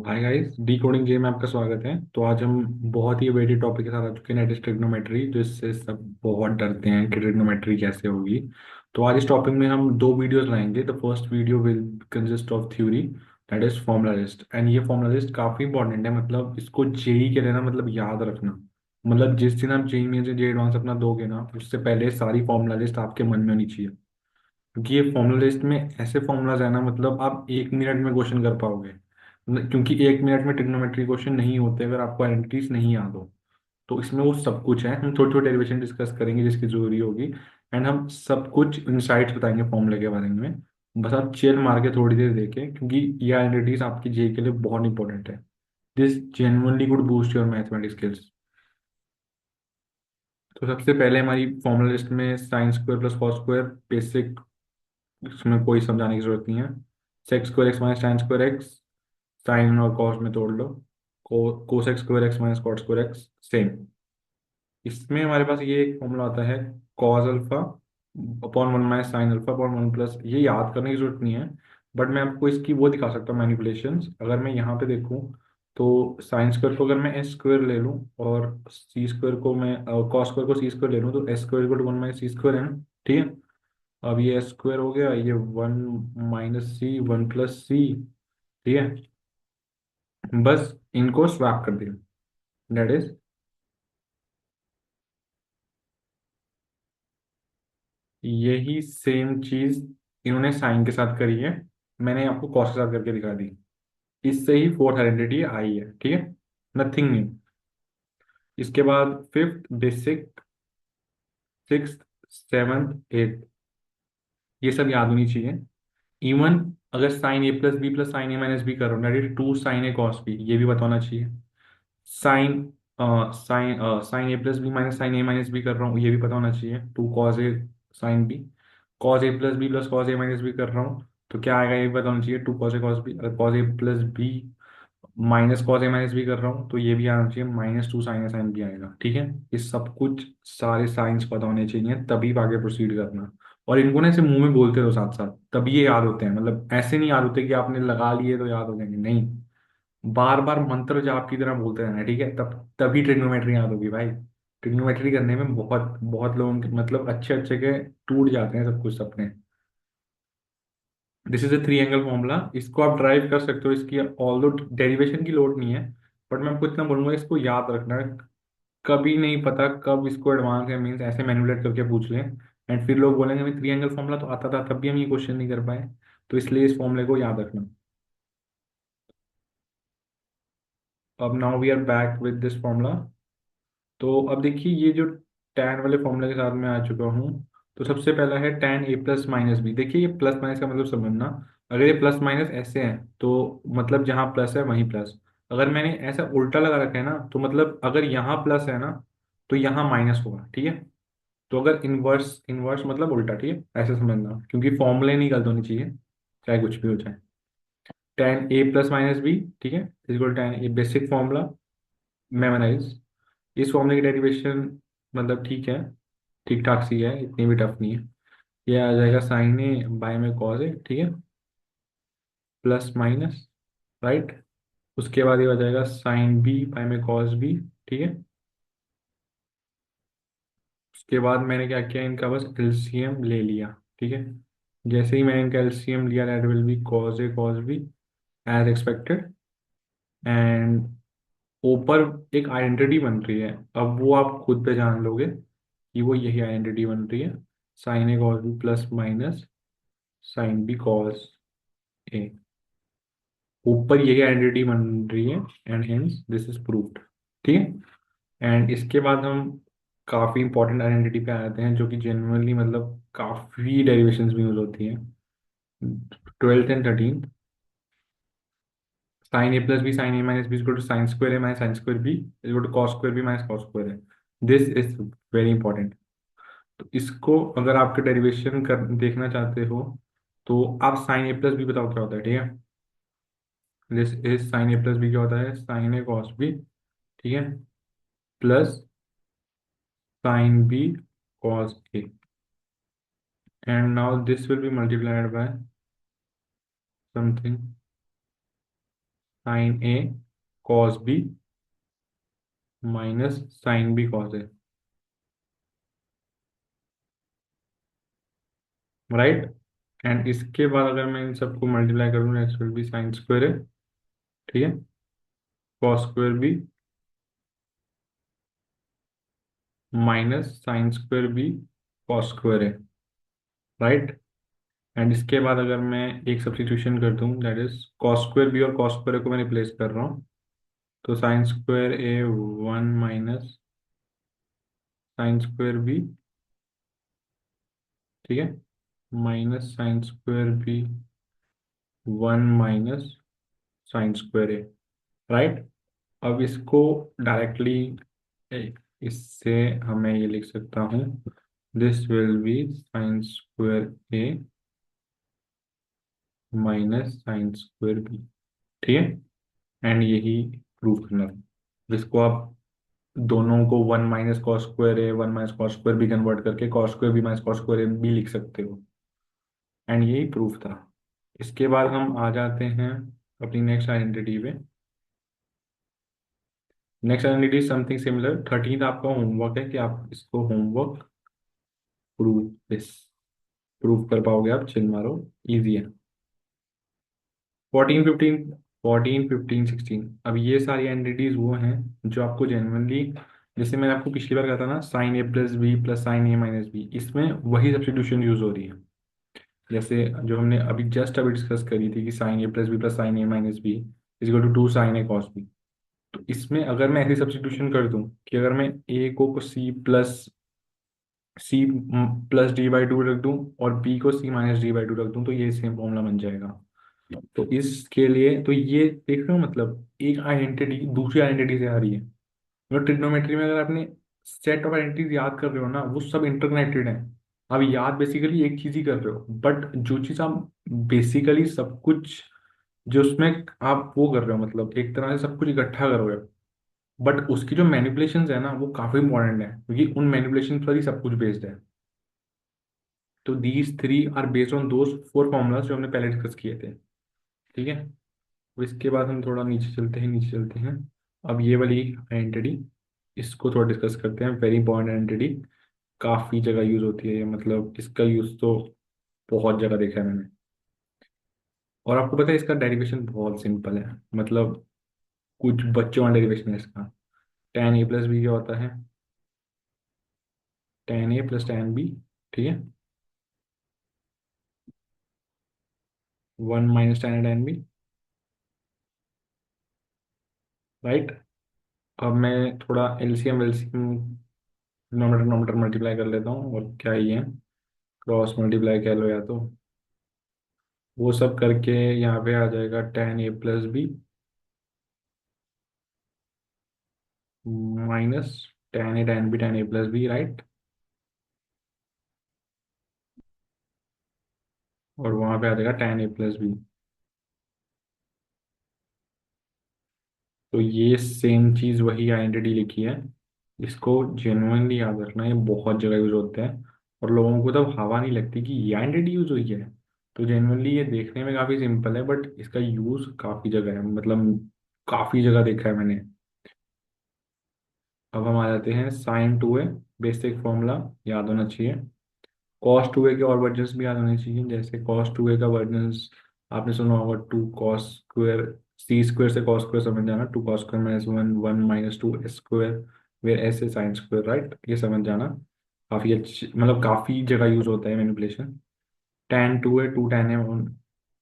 Hi guys, D coding game में आपका स्वागत है। तो आज हम बहुत ही वेटी टॉपिक के साथ आ चुके हैं, दैट इज ट्रिग्नोमेट्री। जो इससे सब बहुत डरते हैं कि ट्रिग्नोमेट्री कैसे होगी। तो आज इस टॉपिक में हम दो वीडियोस लाएंगे। The first video will consist of theory, that is formula list. And ये फॉर्मूला लिस्ट काफी इंपॉर्टेंट है, मतलब इसको जेई के लेना, मतलब याद रखना। मतलब जिस दिन आप जेई में से जे एडवांस अपना दोगे ना, उससे पहले सारी फॉर्मूला लिस्ट आपके मन में होनी चाहिए। क्योंकि ये फॉर्मूला लिस्ट में ऐसे फॉर्मूलाज है ना, मतलब आप 1 मिनट में क्वेश्चन कर पाओगे। क्योंकि 1 मिनट में ट्रिग्नोमेट्री क्वेश्चन नहीं होते अगर आपको आइडेंटिटीज नहीं याद हो। तो इसमें वो सब कुछ है, हम छोटे छोटे डेरिवेशन डिस्कस करेंगे जिसकी जरूरी होगी। एंड हम सब कुछ इनसाइट्स बताएंगे फॉर्मूले के बारे में। बस आप चिल मार के थोड़ी देर देखें, क्योंकि ये आइडेंटिटीज आपकी जेई के लिए बहुत इंपॉर्टेंट है। This genuinely good boost your mathematics skills. तो सबसे पहले हमारी फॉर्मूला लिस्ट में sine square plus cos square basic, इसमें कोई समझाने की जरूरत नहीं है। Sec square x minus tan square x, sine और कॉस में तोड़ लो। Cos x square x minus cot square x same. इसमें हमारे पास ये एक फॉर्मूला आता है, cos alpha upon one minus sine alpha upon one plus. ये याद करने की जरूरत नहीं है, बट मैं आपको इसकी वो दिखा सकता हूँ मैनिपुलेशंस। अगर मैं यहाँ पे देखूँ तो साइन स्क्वायर को अगर मैं एस स्क्वायर ले लूँ और सी स्क्वायर को मैं कॉस स्क्वायर को सी स्क्वायर ले लूँ, तो S square equal to one minus C square है ना। ठीक है। अब ये एस स्क्वायर हो गया, ये वन माइनस सी वन प्लस सी। ठीक है। बस इनको स्वैप कर दिया, दैट इज यही सेम चीज इन्होंने साइन के साथ करी है। मैंने आपको कॉस के साथ करके दिखा दी। इससे ही फोर्थ आइडेंटिटी आई है। ठीक है। Nothing new. इसके बाद fifth basic, six, seventh, eighth, ये सब याद होनी चाहिए। इवन अगर sine A plus B plus sine A minus B कर रहा हूँ, that is two sine A cos B, ये भी बताना चाहिए। Sine sine A plus B minus sine A minus B कर रहा हूँ, ये भी पता होना चाहिए, two cos A sine B. Cos A plus B plus cos A minus B कर रहा हूँ, तो क्या आएगा ये भी पता होना चाहिए, two cos A cos B. अगर cos A plus B minus cos A minus B कर रहा हूँ, तो ये भी आना चाहिए, minus two sine A sine B आएगा। ठीक है। ये सब कुछ सारे साइंस पता होने चाहिए, तभी आगे प्रोसीड करना। और इनको ना ऐसे मुंह में बोलते रहो साथ साथ, तभी ये याद होते हैं। मतलब ऐसे नहीं याद होते कि आपने लगा लिए तो याद हो जाएंगे, नहीं। बार बार मंत्र जाप की तरह बोलते रहना, ठीक है, तब तभी ट्रिग्नोमेट्री याद होगी भाई। ट्रिग्नोमेट्री करने में बहुत बहुत लोगों के मतलब अच्छे अच्छे के टूट जाते हैं सब कुछ सपने। This is a three angle formula, इसको आप ड्राइव कर सकते हो। इसकी ऑल दो डेरिवेशन की लोड नहीं है, बट मैं आपको इतना बोलूंगा, इसको याद रखना। कभी नहीं पता कब इसको एडवांस या मीन्स ऐसे मैनिपुलेट करके पूछ लें, एंड फिर लोग बोलेंगे हमें थ्री एंगल फॉर्मूला तो आता था, तब भी हम ये क्वेश्चन नहीं कर पाए। तो इसलिए इस फॉर्मूले को याद रखना। अब now we are back with this formula. तो अब देखिए, ये जो tan वाले फॉर्मूले के साथ में आ चुका हूँ। तो सबसे पहला है tan a plus minus B. देखिए ये प्लस माइनस का मतलब समझना। अगर ये प्लस माइनस ऐसे हैं तो मतलब जहाँ प्लस है वहीं प्लस। अगर मैंने ऐसा उल्टा लगा रखा है ना, तो मतलब अगर यहाँ प्लस है ना, तो यहाँ माइनस होगा। ठीक है। तो अगर इनवर्स इनवर्स मतलब उल्टा, ठीक है, ऐसे समझना, क्योंकि फॉर्मूले नहीं गलत होनी चाहिए, चाहे कुछ भी हो जाए। tan a plus minus B, ठीक है, इक्वल tan, ये बेसिक फॉर्मूला मेमोराइज। इस फॉर्मूले की डेरिवेशन मतलब ठीक है, ठीक ठाक सी है, इतनी भी टफ नहीं है। ये आ जाएगा साइन ए बाय में कॉस ए, ठीक है, प्लस माइनस, राइट। उसके बाद ये आ जाएगा साइन बी बाय में कॉस बी, ठीक है। उसके बाद मैंने क्या किया, इनका बस एलसीएम ले लिया। ठीक है। जैसे ही मैंने इनका एलसीएम लिया, that will be cos A cos B as expected. And ऊपर एक आइडेंटिटी बन रही है, अब वो आप खुद पे जान लोगे कि वो यही आइडेंटिटी बन रही है, sine A cos B plus minus sine B cos A. ऊपर यही आइडेंटिटी बन रही है, and hence this is proved. ठीक है। एंड इसके बाद हम काफी इंपॉर्टेंट आइडेंटिटी पे आ जाते हैं, जो कि जेनुअनली मतलब काफी डेरिवेशंस में यूज होती हैं, twelfth and thirteen. Sine A plus B sine A minus B equal to sine square A minus sine square B equal to cos square B minus cos square है। This is very important. तो इसको अगर आपके derivation कर देखना चाहते हो, तो आप साइन ए प्लस बी बताओ क्या होता है। ठीक है। This is sine A plus B, क्या होता है, साइन ए कॉस बी, ठीक है, plus sine B cos A. And now this will be multiplied by something, sine A cos B minus sine B cos A, right. And इसके बाद अगर मैं इन सबको मल्टीप्लाई करूँ, next will be sine square A, ठीक है, cos square B minus sine square B cos square A, right. And इसके बाद अगर मैं एक सब्स्टिट्यूशन कर दूं, that is cos square B और कॉस स्क्वायर को मैं रिप्लेस कर रहा हूँ, तो sine square A 1 minus sine square B, ठीक है, minus sine square B 1 minus sine square A, right. अब इसको डायरेक्टली इससे हमें ये लिख सकता हूँ, this will be sine square A minus sine square B, ठीक है। एंड यही प्रूव करना है। इसको आप दोनों को 1 minus cos square A 1 minus cos square B convert करके cos square B minus cos square A B लिख सकते हो। एंड यही प्रूफ था। इसके बाद हम आ जाते हैं अपनी नेक्स्ट आइडेंटिटी पे। Next identity something similar. 13th आपका होमवर्क है कि आप इसको होमवर्क प्रूफ इस प्रूफ कर पाओगे, आप चिल मारो, इजी है। 14 15 अब ये सारी आइडेंटिटीज वो हैं जो आपको जेनुअनली, जैसे मैंने आपको पिछली बार कहा था ना, sign A plus B plus sine A minus B, इसमें वही सब्स्टिट्यूशन यूज हो रही है। जैसे जो हमने अभी जस्ट अभी डिस्कस करी थी कि sine A plus B plus sine A minus B is equal to 2 sine A cos B. तो इसमें अगर मैं ऐसी सब्स्टिट्यूशन कर दूं कि अगर मैं ए को C plus D by two रख दूं और बी को C minus D by two रख दूं, तो ये सेम फॉर्मूला बन जाएगा। तो इसके लिए तो ये देख रहे हो, मतलब एक आइडेंटिटी दूसरी आइडेंटिटी से आ रही है। मतलब ट्रिग्नोमेट्री में अगर आपने सेट ऑफ आइडेंटिटीज याद कर रहे हो ना, वो सब इंटरकनेक्टेड है। आप याद बेसिकली एक चीज ही कर रहे हो, बट जो चीज आप बेसिकली सब कुछ जो उसमें आप वो कर रहे हो, मतलब एक तरह से सब कुछ इकट्ठा कर रहे हो, बट उसकी जो मैनिपुलेशंस है ना वो काफी इंपॉर्टेंट है, क्योंकि उन मैनिपुलेशन पर ही सब कुछ बेस्ड है। तो these three are based on those four formulas जो हमने पहले डिस्कस किए थे, ठीक है। अब इसके बाद हम थोड़ा नीचे चलते हैं। अब ये वाली आइडेंटिटी, इसको थोड़ा डिस्कस करते हैं। वेरी इंपॉर्टेंट आइडेंटिटी, काफ़ी जगह यूज़ होती है ये, मतलब इसका यूज़ तो बहुत जगह देखा है मैंने। और आपको पता है इसका डेरिवेशन बहुत सिंपल है, मतलब कुछ बच्चों वाला डेरिवेशन है इसका। tan a प्लस बी क्या होता है? tan a plus tan b, ठीक है, 1 minus tan a tan b, right. अब मैं थोड़ा एलसीएम एलसीएम नोमीटर नोमीटर मल्टीप्लाई कर लेता हूँ, और क्या ही है, क्रॉस मल्टीप्लाई कह लो या तो, वो सब करके यहाँ पे आ जाएगा tan a plus B minus tan a tan b tan a plus B, right. और वहाँ पे आ जाएगा tan a प्लस बी। तो ये सेम चीज़ वही आइडेंटिटी लिखी है। इसको जेनुइनली याद रखना, ये बहुत जगह यूज होते हैं और लोगों को तब हवा नहीं लगती कि ये आइडेंटिटी यूज हुई है। तो जेनुइनली ये देखने में काफ़ी सिंपल है, बट इसका यूज काफ़ी जगह है, मतलब काफ़ी जगह देखा है मैंने। अब हम आ जाते हैं sign to A, basic formula याद होना चाहिए। कॉस टू ए के और वर्जन्स भी याद होने चाहिए, जैसे कॉस टू ए का वर्जन्स आपने सुना होगा, two cos square, C square से कॉस स्क्वायर समझ जाना, two cos square minus one, one minus two square, where S A sine square, right, ये समझ जाना। काफ़ी अच्छी, मतलब काफ़ी जगह यूज होता है manipulation. tan two A two tan है,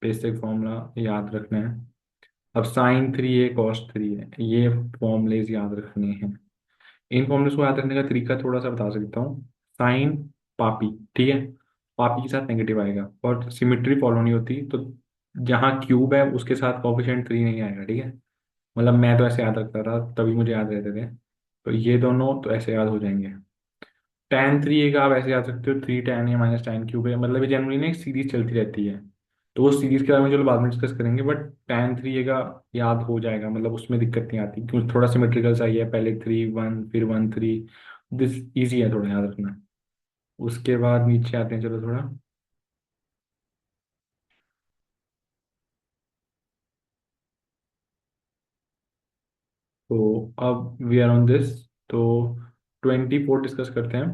बेसिक फॉर्मूला याद रखना है। अब sine three A cos three है, ये फॉर्मूलेज याद रखने हैं। इन फॉर्मूलेस को याद रखने का तरीका थोड़ा सा बता सकता हूँ। साइन पापी, ठीक है, पापी के साथ नेगेटिव आएगा और सिमिट्री फॉलो नहीं होती, तो जहाँ क्यूब है उसके साथ कॉफिशिएंट 3 नहीं आएगा, ठीक है। मतलब मैं तो ऐसे याद रखता था, तभी मुझे याद रहते थे। तो ये दोनों तो ऐसे याद हो जाएंगे। tan थ्री ए का आप ऐसे याद सकते हो, 3 tan a minus tan cube है, मतलब ये जनरली ना एक सीरीज चलती रहती है। तो वो सीरीज के बारे में चलो बाद में डिस्कस करेंगे, बट tan थ्री ए का याद हो जाएगा, मतलब उसमें दिक्कत नहीं आती क्योंकि थोड़ा सिमेट्रिकल सा ही है, पहले 3 1 फिर 1 3, दिस इजी है थोड़ा याद रखना। उसके बाद नीचे आते हैं, चलो थोड़ा। तो अब वी आर ऑन दिस। तो 24 डिस्कस करते हैं।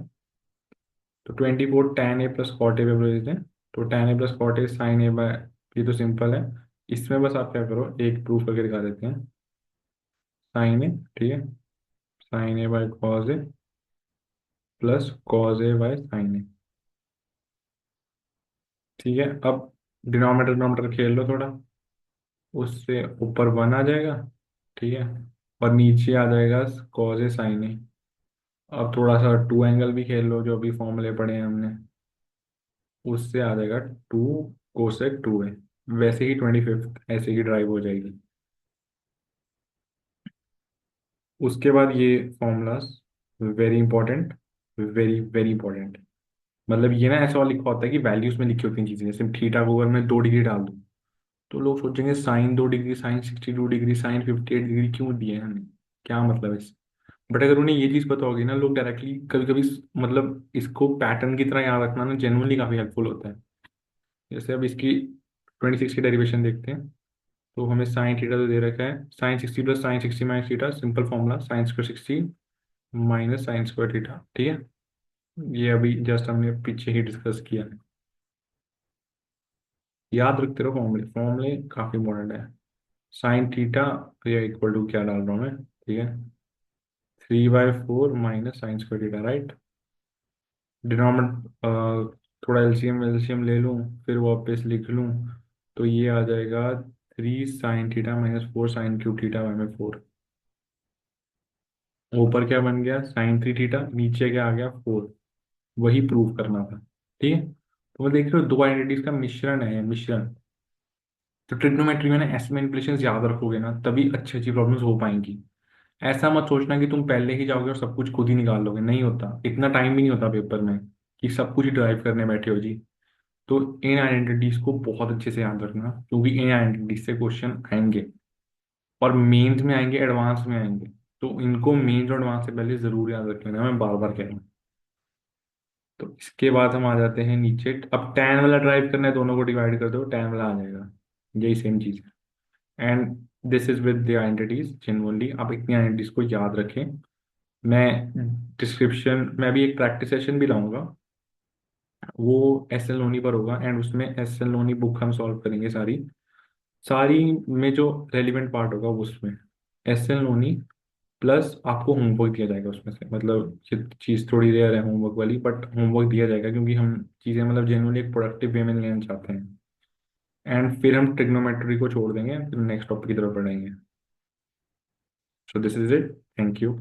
तो 24 tan a plus cot a पे ले लेते हैं। तो tan a plus cot a sine A by, ये तो सिंपल है। इसमें बस आप क्या करो, एक प्रूफ करके दिखा देते हैं। साइन ए, ठीक है, sine A by cos A plus cos A by sine A. ठीक है, अब डिनोमिनेटर डिनोमिनेटर खेल लो थोड़ा, उससे ऊपर वन आ जाएगा, ठीक है, और नीचे आ जाएगा कॉज ए साइन ए। अब थोड़ा सा टू एंगल भी खेल लो, जो अभी फॉर्मूले पढ़े हैं हमने, उससे आ जाएगा टू कोसेक टू ए। वैसे ही 25th ऐसे ही ड्राइव हो जाएगी। उसके बाद ये formulas very important, very very important. मतलब ये ना ऐसा वाला लिखा होता है कि वैल्यूज में लिखी होती हैं चीजें, जैसे थीटा को अगर मैं 2 डिग्री डाल दूँ तो लोग सोचेंगे sine 2 degree, sine 62 degree, sine 58 degree क्यों दिए हैं हमें, क्या मतलब है इस। बट अगर उन्हें ये चीज पता होगी ना, लोग डायरेक्टली कभी कभी मतलब इसको पैटर्न की तरह याद रखना ना जेनुअनली काफी हेल्पफुल होता है। जैसे अब इसकी 26 की डेरिवेशन देखते हैं। तो हमें साइन थीटा तो दे रखा है, sine 60 plus sine 60 minus theta, simple formula sine square 60 minus sine square theta, ठीक है। ये अभी जस्ट हमने पीछे ही डिस्कस किया है। याद रखते रहो फॉर्मूले, फॉर्मूले काफी इंपॉर्टेंट है। साइन थीटा, ये इक्वल टू क्या डाल रहा हूँ मैं, ठीक है, 3/4 minus sine square theta, right. Denominator थोड़ा एलसीएम एलसीएम ले लूँ, फिर वापस लिख लूँ, तो ये आ जाएगा 3 sin theta minus 4 sin³ theta by में 4। ऊपर क्या बन गया, sin 3 थीटा, नीचे क्या आ गया 4। वही प्रूव करना था, ठीक है। तो वो देख रहे हो, दो आइडेंटिटीज का मिश्रण है, मिश्रण। तो ट्रिग्नोमेट्री में ना ऐसे मैनिपुलेशंस याद रखोगे ना, तभी अच्छी अच्छी प्रॉब्लम्स हो पाएंगी। ऐसा मत सोचना कि तुम पहले ही जाओगे और सब कुछ खुद ही निकाल लोगे, नहीं होता, इतना टाइम भी नहीं होता पेपर में कि सब कुछ ही ड्राइव करने बैठे हो जी। तो इन आइडेंटिटीज को बहुत अच्छे से याद रखना, क्योंकि इन आइडेंटिटीज से क्वेश्चन आएंगे, और मेंस में आएंगे, एडवांस में आएंगे। तो इनको मेंस और एडवांस से पहले जरूर याद रख लेना, मैं बार बार कह रहा हूँ। तो इसके बाद हम आ जाते हैं नीचे। अब tan वाला ड्राइव करना है, दोनों को डिवाइड कर दो, tan वाला आ जाएगा। यही सेम चीज है। And this is with the identities genuinely, आप इतनी आइडेंटिटीज को याद रखें। मैं डिस्क्रिप्शन में भी एक प्रैक्टिस सेशन भी लाऊंगा, वो एस एल लोनी पर होगा, एंड उसमें एस एल लोनी बुक हम सॉल्व करेंगे सारी, सारी में जो रेलिवेंट पार्ट होगा वो उसमें एस एल लोनी। प्लस आपको होमवर्क दिया जाएगा उसमें से, मतलब ये चीज़ थोड़ी रेयर है होमवर्क वाली, बट होमवर्क दिया जाएगा क्योंकि हम चीज़ें मतलब जेनुअली एक प्रोडक्टिव वे में लेना चाहते हैं। एंड फिर हम ट्रिग्नोमेट्री को छोड़ देंगे, फिर नेक्स्ट टॉपिक की तरफ बढ़ेंगे। So this is it, thank you.